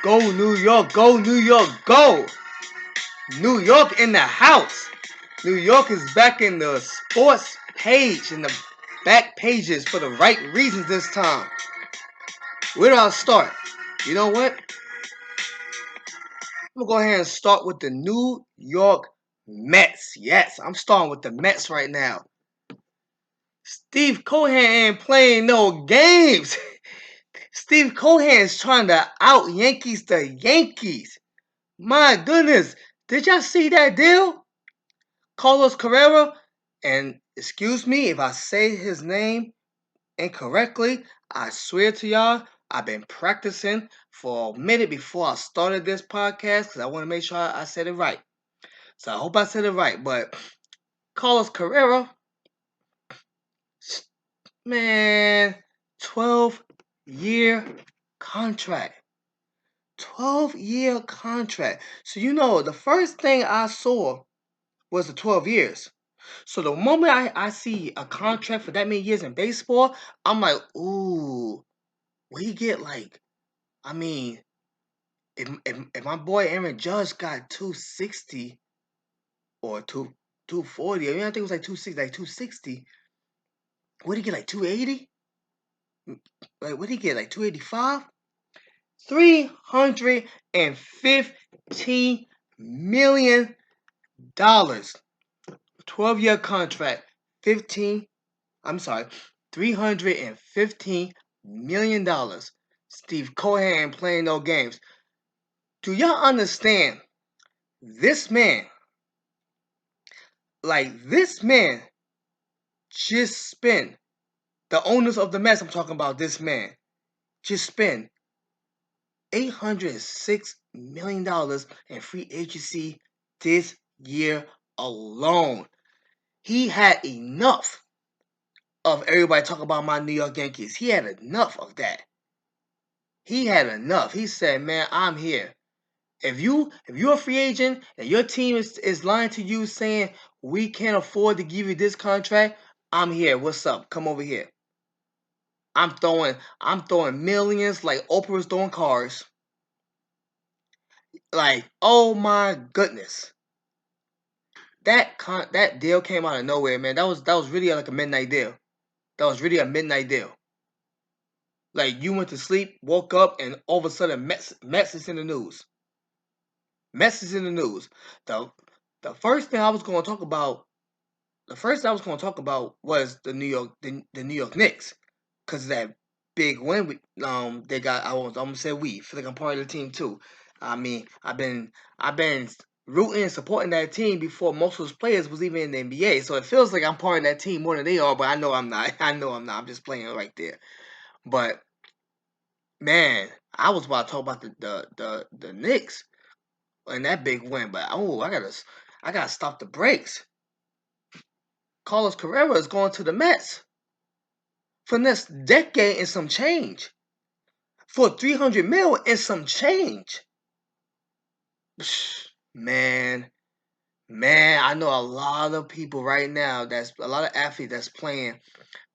Go New York, go New York, go! New York in the house. New York is back in the sports page, in the back pages for the right reasons this time. Where do I start? You know what? I'm going to go ahead and start with the New York Mets. Yes, I'm starting with the Mets right now. Steve Cohen ain't playing no games. Steve Cohen is trying to out-Yankees the Yankees. My goodness, did y'all see that deal? Carlos Correa, and excuse me if I say his name incorrectly, I swear to y'all, I've been practicing for a minute before I started this podcast because I want to make sure I said it right. So I hope I said it right, but Carlos Correa, man, 12-year contract. 12-year contract. So the first thing I saw was the 12 years. So the moment I see a contract for that many years in baseball, I'm like, ooh, we get like, I mean, if my boy Aaron Judge got 260 or 240, I think it was like 260, what did he get, like 280? Like, what did he get, like 285? $315 million. 12-year contract, $315 million. Steve Cohen ain't playing no games. Do y'all understand? This man just spent, the owners of the Mets, I'm talking about this man, just spent $806 million in free agency this year alone. He had enough of everybody talking about my New York Yankees. He had enough of that. He had enough. He said, man, I'm here. If you're a free agent and your team is lying to you saying we can't afford to give you this contract, I'm here. What's up? Come over here. I'm throwing millions like Oprah's throwing cars. Like, oh my goodness. That deal came out of nowhere, man. That was really like a midnight deal. That was really a midnight deal. Like, you went to sleep, woke up, and all of a sudden Mets is in the news. Mets is in the news. The first thing I was going to talk about was the New York Knicks, because that big win they got. I'm gonna say we. Feel like I'm part of the team too. I mean, I've been rooting and supporting that team before most of those players was even in the NBA. So it feels like I'm part of that team more than they are, but I know I'm not. I'm just playing right there. But man, I was about to talk about the Knicks and that big win, but I gotta stop the brakes. Carlos Correa is going to the Mets for next decade and some change. For $300 million and some change. Man, I know a lot of people right now, that's a lot of athletes that's playing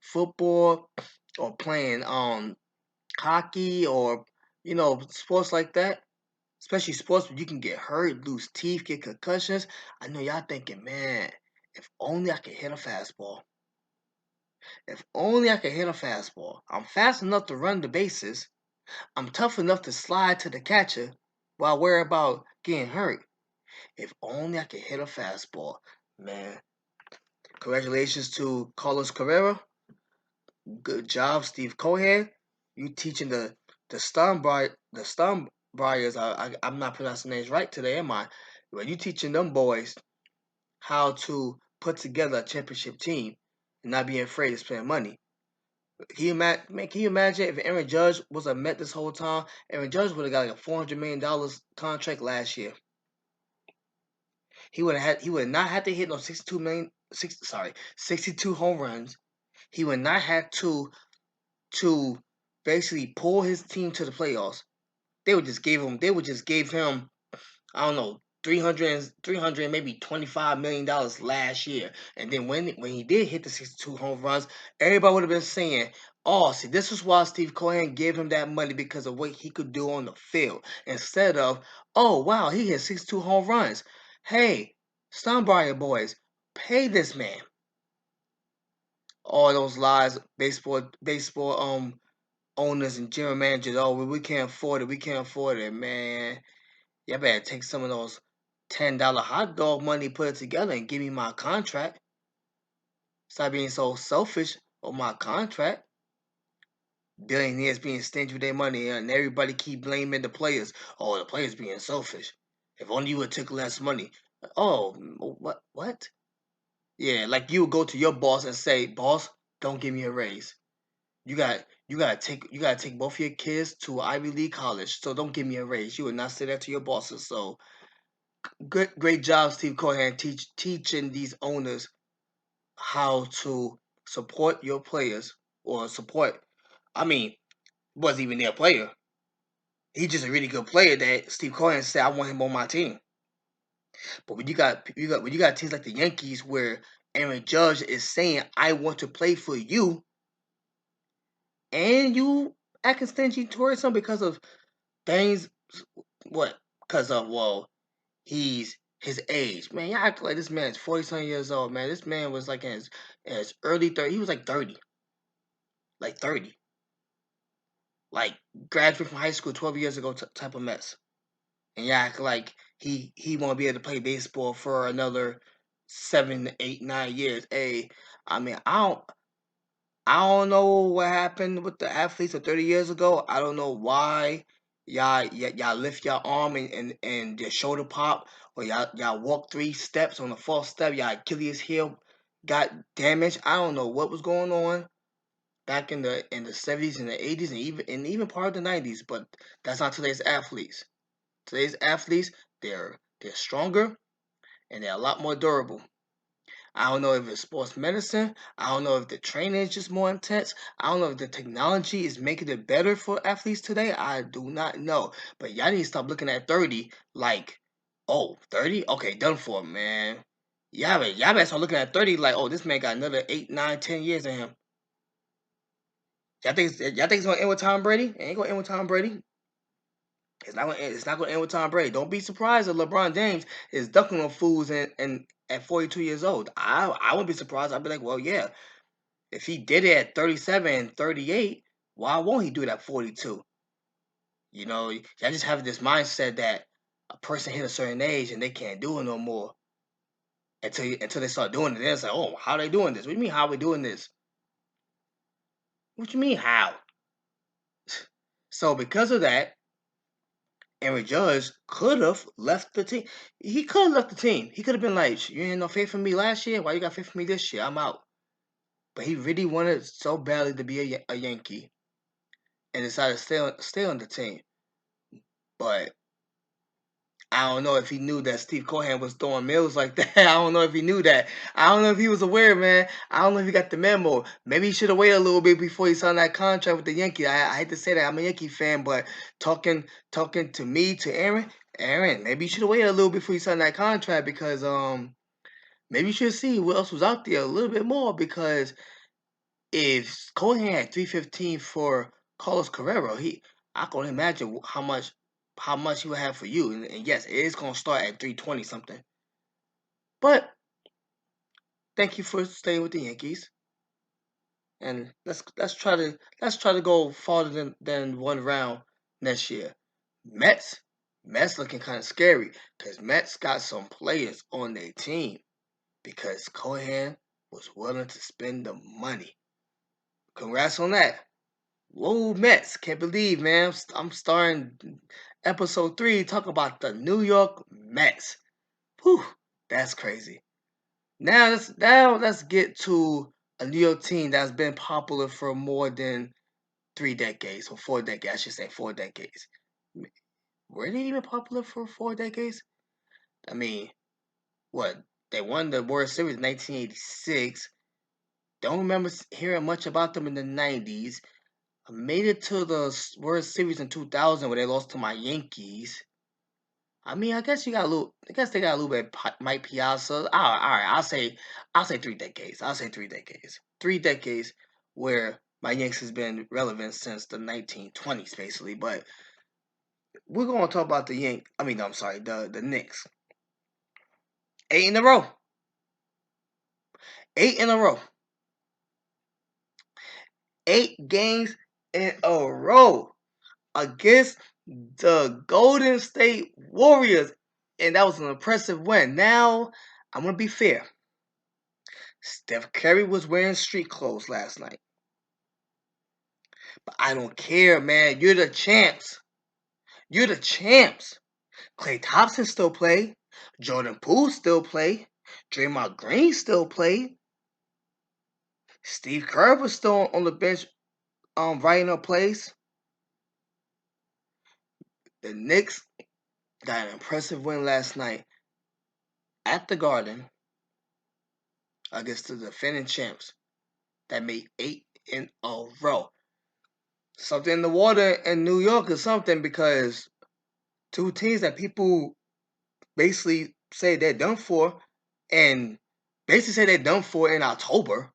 football or playing hockey or sports like that. Especially sports where you can get hurt, lose teeth, get concussions. I know y'all thinking, man, if only I could hit a fastball. If only I could hit a fastball. I'm fast enough to run the bases. I'm tough enough to slide to the catcher while worried about getting hurt. If only I could hit a fastball. Man, congratulations to Carlos Correa. Good job, Steve Cohen. You teaching the Stumbriers. I'm not pronouncing names right today, am I? But you teaching them boys how to put together a championship team and not being afraid to spend money. Can you imagine if Aaron Judge was a Met this whole time? Aaron Judge would have got like a $400 million contract last year. He would not have to hit no 62 home runs. He would not have to basically pull his team to the playoffs. They would just give him, I don't know, 300 maybe $25 million last year. And then when he did hit the 62 home runs, everybody would have been saying, Oh, see, this is why Steve Cohen gave him that money because of what he could do on the field. Instead of, oh wow, he hit 62 home runs. Hey, Stonebriar boys, pay this man. All those lies, baseball owners and general managers. Oh, we can't afford it. We can't afford it, man. Y'all better take some of those $10 hot dog money, put it together, and give me my contract. Stop being so selfish on my contract. Billionaires being stingy with their money, and everybody keep blaming the players. Oh, the players being selfish. If only you would took less money. Oh, what? What? Yeah, like you would go to your boss and say, "Boss, don't give me a raise. You gotta take both of your kids to Ivy League college. So don't give me a raise." You would not say that to your bosses. So great job, Steve Cohen, teaching these owners how to support your players or support. I mean, wasn't even their player. He's just a really good player that Steve Cohen said I want him on my team. But when you got teams like the Yankees where Aaron Judge is saying I want to play for you, and you acting stingy towards him because of things, what? Because of he's his age, man. Y'all act like this man is 40 something years old, man. This man was like in his early 30s. He was like 30, like 30, like graduated from high school 12 years ago type of mess. And you act like he won't be able to play baseball for another 7, 8, 9 years. Hey, I mean, I don't know what happened with the athletes of 30 years ago. I don't know why y'all lift your arm and your shoulder pop, or y'all walk 3 steps on the fourth step, y'all Achilles heel got damaged. I don't know what was going on back in the 70s and the 80s and even part of the 90s, but that's not today's athletes. Today's athletes, they're stronger and they're a lot more durable. I don't know if it's sports medicine. I don't know if the training is just more intense. I don't know if the technology is making it better for athletes today. I do not know. But y'all need to stop looking at 30 like, oh, 30? Okay, done for, man. Y'all better start looking at 30 like, oh, this man got another 8, 9, 10 years in him. Y'all think it's gonna end with Tom Brady? It ain't gonna end with Tom Brady. It's not gonna end with Tom Brady. Don't be surprised if LeBron James is ducking on fools and at 42 years old. I wouldn't be surprised. I'd be like, well, yeah, if he did it at 37 and 38, why won't he do it at 42? Y'all just have this mindset that a person hit a certain age and they can't do it no more until they start doing it. Then it's like, oh, how are they doing this? What do you mean how are we doing this? What you mean how? So because of that, Aaron Judge could have left the team. He could have left the team. He could have been like, "You ain't no faith in me last year. Why you got faith in me this year? I'm out." But he really wanted so badly to be a Yankee and decided to stay on the team. But I don't know if he knew that Steve Cohen was throwing mills like that. I don't know if he knew that. I don't know if he was aware, man. I don't know if he got the memo. Maybe he should have waited a little bit before he signed that contract with the Yankees. I hate to say that. I'm a Yankee fan, but talking to me, to Aaron, maybe you should have waited a little before you signed that contract because maybe you should see what else was out there a little bit more because if Cohen had 315 for Carlos Correa, I can only imagine how much he would have for you. And yes, it is gonna start at 320 something. But thank you for staying with the Yankees. And let's try to go farther than one round next year. Mets. Mets looking kind of scary because Mets got some players on their team because Cohen was willing to spend the money. Congrats on that. Whoa, Mets. Can't believe, man. I'm starting episode 3 talk about the New York Mets. Whew, that's crazy. Now let's get to a New York team that's been popular for more than 3 decades, or 4 decades. I should say 4 decades. Were they even popular for 4 decades? I mean, what? They won the World Series in 1986. Don't remember hearing much about them in the 90s. I made it to the World Series in 2000 where they lost to my Yankees. I mean, I guess you got a little. I guess they got a little bit of Mike Piazza. All right. I'll say 3 decades. I'll say 3 decades. 3 decades where My Yanks has been relevant since the 1920s, basically. But we're gonna talk about the Yank. I mean, no, I'm sorry, the Knicks. 8 in a row. 8 in a row. 8 games in a row against the Golden State Warriors, and that was an impressive win. Now, I'm gonna be fair. Steph Curry was wearing street clothes last night. But I don't care, man. You're the champs. You're the champs. Klay Thompson still play. Jordan Poole still play. Draymond Green still play. Steve Kerr was still on the bench writing up plays. The Knicks got an impressive win last night at the Garden against the defending champs that made 8 in a row. Something in the water in New York or something, because two teams that people basically say they're done for, and basically say they're done for in October,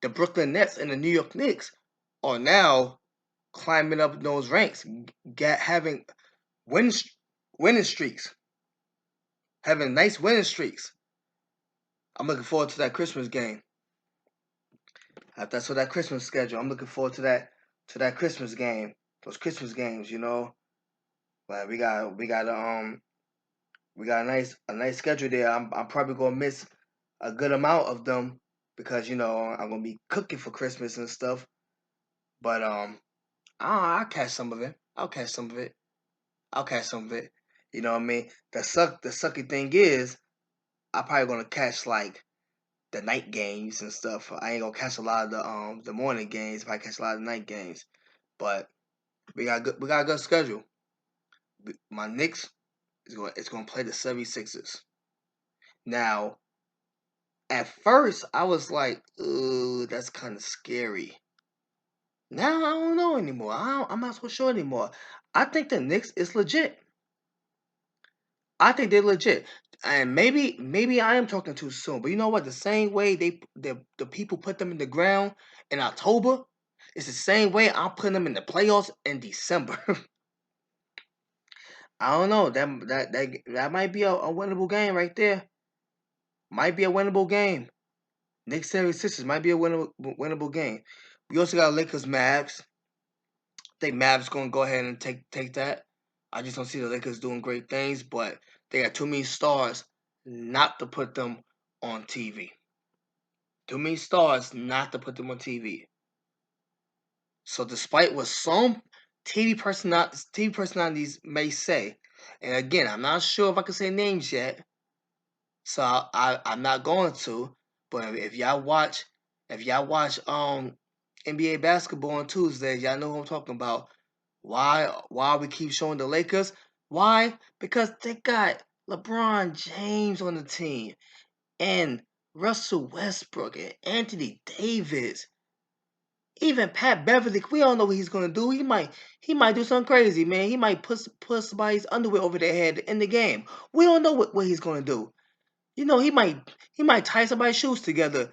the Brooklyn Nets and the New York Knicks, are now climbing up those ranks, having winning streaks, having nice winning streaks. I'm looking forward to that Christmas game. That's for that Christmas schedule. I'm looking forward to that Christmas game. Those Christmas games, you know. But we got a nice schedule there. I'm probably gonna miss a good amount of them because I'm gonna be cooking for Christmas and stuff. But I'll catch some of it. I'll catch some of it. I'll catch some of it. You know what I mean? The sucky thing is, I'm probably gonna catch like the night games and stuff. I ain't gonna catch a lot of the morning games. If I catch a lot of the night games, but we got a good schedule. My Knicks is gonna play the 76ers. Now, at first, I was like, "Ooh, that's kind of scary." Now I don't know anymore. I'm not so sure anymore. I think the Knicks is legit. I think they're legit. And maybe I am talking too soon. But you know what? The same way the people put them in the ground in October, it's the same way I'm putting them in the playoffs in December. I don't know. That might be a winnable game right there. Might be a winnable game. Knicks 76ers might be a winnable game. We also got Lakers Mavs. I think Mavs gonna go ahead and take that. I just don't see the Lakers doing great things, but they got too many stars not to put them on TV. Too many stars not to put them on TV. So despite what some TV personalities may say, and again, I'm not sure if I can say names yet, so I'm not going to. But if y'all watch NBA basketball on Tuesday, y'all know who I'm talking about. Why we keep showing the Lakers? Why? Because they got LeBron James on the team and Russell Westbrook and Anthony Davis. Even Pat Beverly, we don't know what he's gonna do. He might do something crazy, man. He might put somebody's underwear over their head in the game. We don't know what he's gonna do. He might tie somebody's shoes together.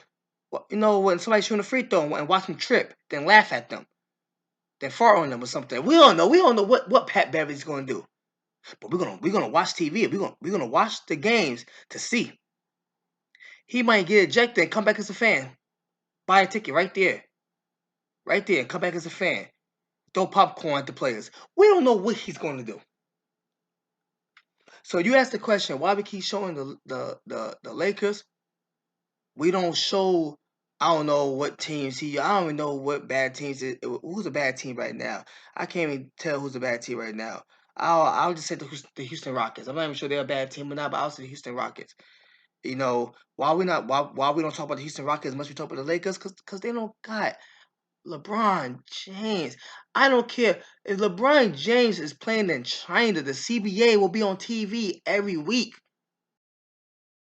When somebody's shooting a free throw and watch them trip, then laugh at them, then fart on them or something. We don't know. We don't know what Pat Beverly's gonna do. But we're gonna watch TV. We're gonna watch the games to see. He might get ejected and come back as a fan. Buy a ticket right there. Right there. Come back as a fan. Throw popcorn at the players. We don't know what he's going to do. So you ask the question, why we keep showing the Lakers? We don't show. I don't know what teams I don't even know what bad teams. Who's a bad team right now? I can't even tell who's a bad team right now. I'll just say the Houston Rockets. I'm not even sure they're a bad team or not, but I'll say the Houston Rockets. Why we don't talk about the Houston Rockets as much as we talk about the Lakers? Because they don't got LeBron James. I don't care if LeBron James is playing in China. The CBA will be on TV every week.